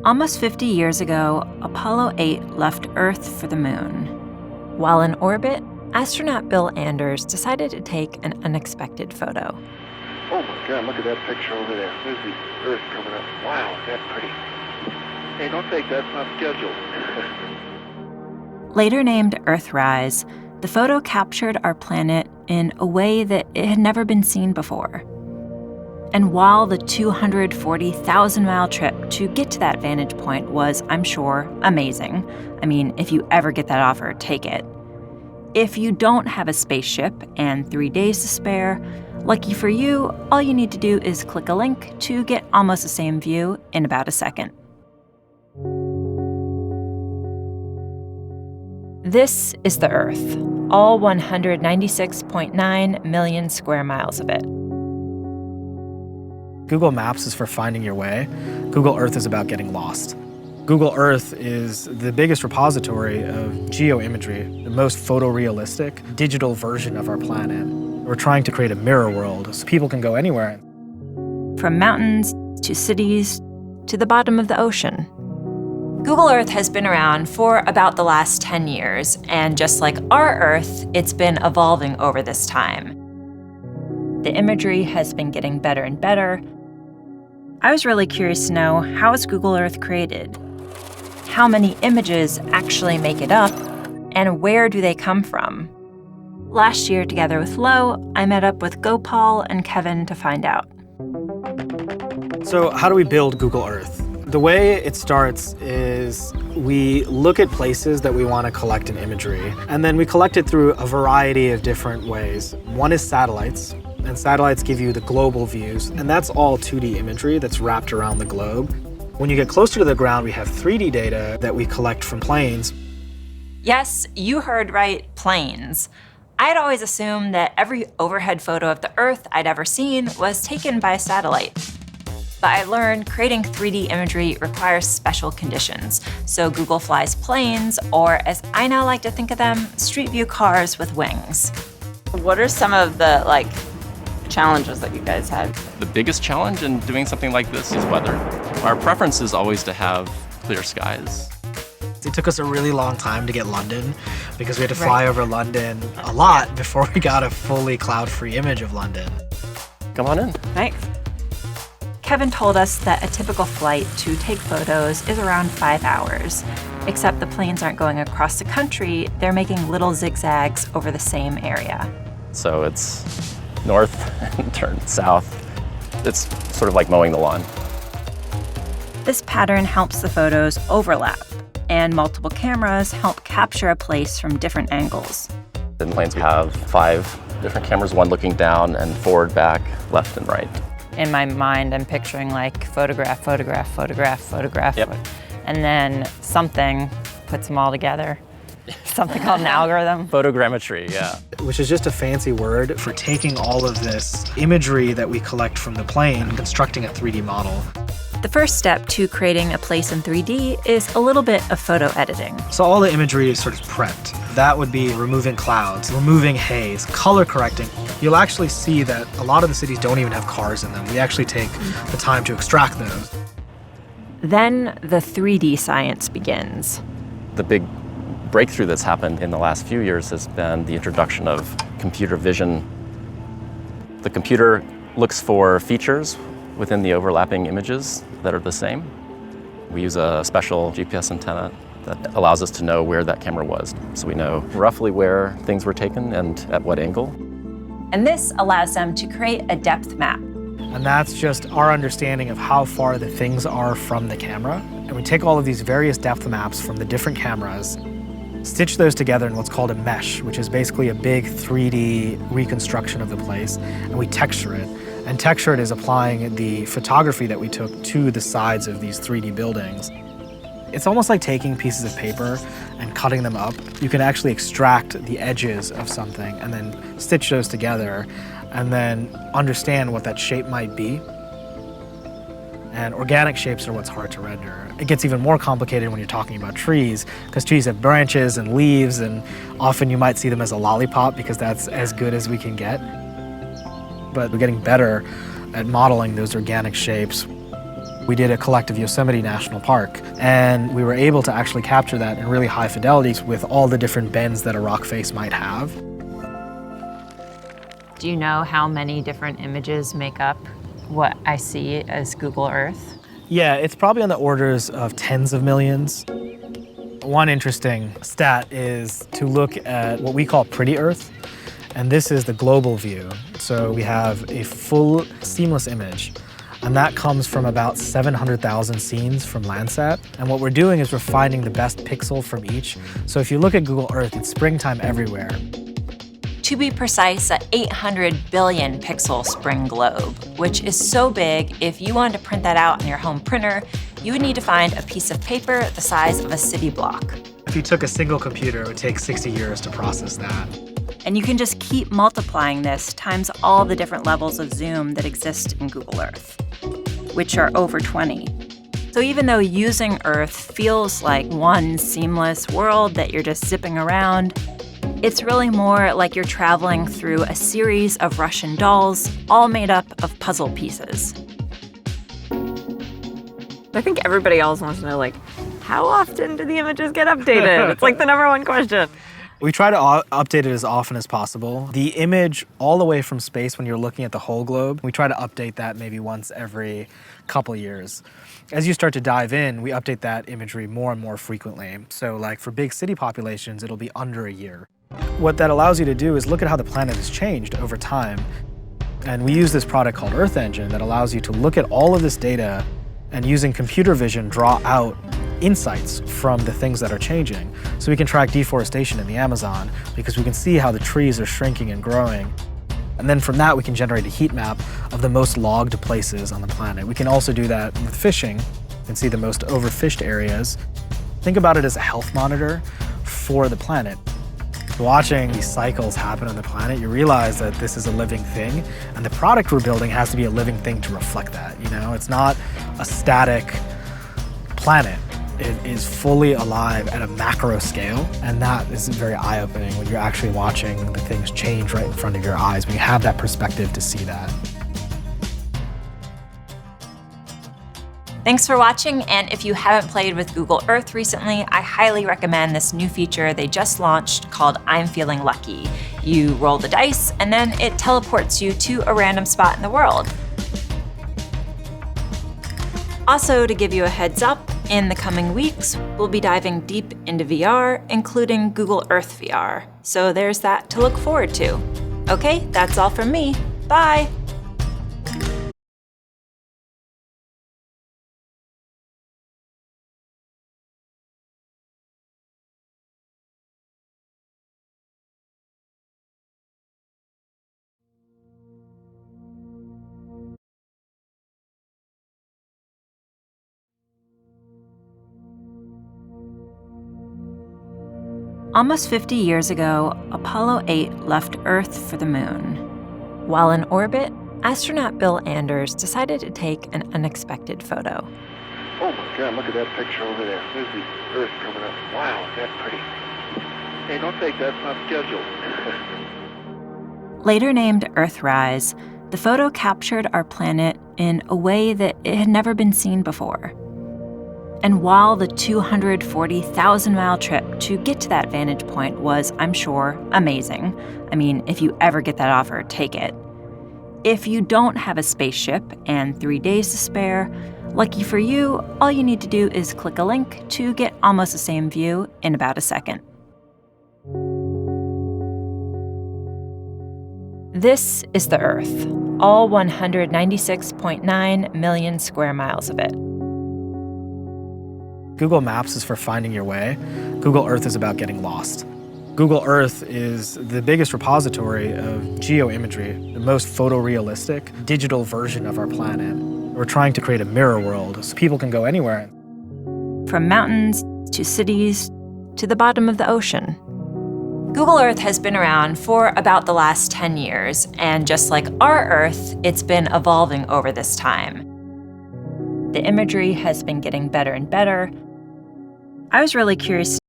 Almost 50 years ago, Apollo 8 left Earth for the moon. While in orbit, astronaut Bill Anders decided to take an unexpected photo. Oh my God, look at that picture over there. There's the Earth coming up. Wow, that's pretty. Hey, don't take that, it's not scheduled. Later named Earthrise, the photo captured our planet in a way that it had never been seen before. And while the 240,000-mile trip to get to that vantage point was, I'm sure, amazing. I mean, if you ever get that offer, take it. If you don't have a spaceship and 3 days to spare, lucky for you, all you need to do is click a link to get almost the same view in about a second. This is the Earth, all 196.9 million square miles of it. Google Maps is for finding your way. Google Earth is about getting lost. Google Earth is the biggest repository of geoimagery, the most photorealistic digital version of our planet. We're trying to create a mirror world so people can go anywhere. From mountains to cities to the bottom of the ocean. Google Earth has been around for about the last 10 years, and just like our Earth, it's been evolving over this time. The imagery has been getting better and better. I was really curious to know, how is Google Earth created? How many images actually make it up? And where do they come from? Last year, together with Lo, I met up with Gopal and Kevin to find out. So how do we build Google Earth? The way it starts is we look at places that we want to collect in imagery, and then we collect it through a variety of different ways. One is satellites, and satellites give you the global views, and that's all 2D imagery that's wrapped around the globe. When you get closer to the ground, we have 3D data that we collect from planes. Yes, you heard right, planes. I'd always assumed that every overhead photo of the Earth I'd ever seen was taken by a satellite. But I learned creating 3D imagery requires special conditions. So Google flies planes, or as I now like to think of them, street view cars with wings. What are some of the challenges that you guys had? The biggest challenge in doing something like this is weather. Our preference is always to have clear skies. It took us a really long time to get London because we had to fly over London a lot before we got a fully cloud-free image of London. Come on in. Nice. Kevin told us that a typical flight to take photos is around 5 hours, except the planes aren't going across the country, they're making little zigzags over the same area. So it's north and turn south. It's sort of like mowing the lawn. This pattern helps the photos overlap, and multiple cameras help capture a place from different angles. In planes, we have 5 different cameras, one looking down and forward, back, left, and right. In my mind, I'm picturing photograph, photograph, photograph, photograph. Yep. And then something puts them all together. Something called an algorithm. Photogrammetry, yeah. Which is just a fancy word for taking all of this imagery that we collect from the plane and constructing a 3D model. The first step to creating a place in 3D is a little bit of photo editing. So all the imagery is sort of prepped. That would be removing clouds, removing haze, color correcting. You'll actually see that a lot of the cities don't even have cars in them. We actually take the time to extract those. Then the 3D science begins. The big breakthrough that's happened in the last few years has been the introduction of computer vision. The computer looks for features within the overlapping images that are the same. We use a special GPS antenna that allows us to know where that camera was. So we know roughly where things were taken and at what angle. And this allows them to create a depth map. And that's just our understanding of how far the things are from the camera. And we take all of these various depth maps from the different cameras, stitch those together in what's called a mesh, which is basically a big 3D reconstruction of the place, and we texture it. And texture it is applying the photography that we took to the sides of these 3D buildings. It's almost like taking pieces of paper and cutting them up. You can actually extract the edges of something and then stitch those together and then understand what that shape might be. And organic shapes are what's hard to render. It gets even more complicated when you're talking about trees, because trees have branches and leaves, and often you might see them as a lollipop because that's as good as we can get. But we're getting better at modeling those organic shapes. We did a collective Yosemite National Park, and we were able to actually capture that in really high fidelities with all the different bends that a rock face might have. Do you know how many different images make up what I see as Google Earth? Yeah, it's probably on the orders of tens of millions. One interesting stat is to look at what we call pretty Earth, and this is the global view. So we have a full seamless image, and that comes from about 700,000 scenes from Landsat. And what we're doing is we're finding the best pixel from each. So if you look at Google Earth, it's springtime everywhere. To be precise, a 800 billion pixel spring globe, which is so big, if you wanted to print that out on your home printer, you would need to find a piece of paper the size of a city block. If you took a single computer, it would take 60 years to process that. And you can just keep multiplying this times all the different levels of zoom that exist in Google Earth, which are over 20. So even though using Earth feels like one seamless world that you're just zipping around, it's really more like you're traveling through a series of Russian dolls, all made up of puzzle pieces. I think everybody else wants to know, like, how often do the images get updated? It's like the #1 question. We try to update it as often as possible. The image all the way from space, when you're looking at the whole globe, we try to update that maybe once every couple years. As you start to dive in, we update that imagery more and more frequently. So like for big city populations, it'll be under a year. What that allows you to do is look at how the planet has changed over time. And we use this product called Earth Engine that allows you to look at all of this data and using computer vision, draw out insights from the things that are changing. So we can track deforestation in the Amazon because we can see how the trees are shrinking and growing. And then from that, we can generate a heat map of the most logged places on the planet. We can also do that with fishing and see the most overfished areas. Think about it as a health monitor for the planet. Watching these cycles happen on the planet, you realize that this is a living thing, and the product we're building has to be a living thing to reflect that. You know, it's not a static planet. It is fully alive at a macro scale, and that is very eye-opening when you're actually watching the things change right in front of your eyes, when you have that perspective to see that. Thanks for watching, and if you haven't played with Google Earth recently, I highly recommend this new feature they just launched called I'm Feeling Lucky. You roll the dice, and then it teleports you to a random spot in the world. Also, to give you a heads up, in the coming weeks, we'll be diving deep into VR, including Google Earth VR. So there's that to look forward to. Okay, that's all from me. Bye! Almost 50 years ago, Apollo 8 left Earth for the moon. While in orbit, astronaut Bill Anders decided to take an unexpected photo. Oh my God, look at that picture over there. There's the Earth coming up. Wow, that's pretty. Hey, don't think that's not scheduled. Later named Earthrise, the photo captured our planet in a way that it had never been seen before. And while the 240,000-mile trip to get to that vantage point was, I'm sure, amazing, I mean, if you ever get that offer, take it. If you don't have a spaceship and 3 days to spare, lucky for you, all you need to do is click a link to get almost the same view in about a second. This is the Earth, all 196.9 million square miles of it. Google Maps is for finding your way. Google Earth is about getting lost. Google Earth is the biggest repository of geoimagery, the most photorealistic digital version of our planet. We're trying to create a mirror world so people can go anywhere. From mountains to cities to the bottom of the ocean. Google Earth has been around for about the last 10 years, and just like our Earth, it's been evolving over this time. The imagery has been getting better and better. I was really curious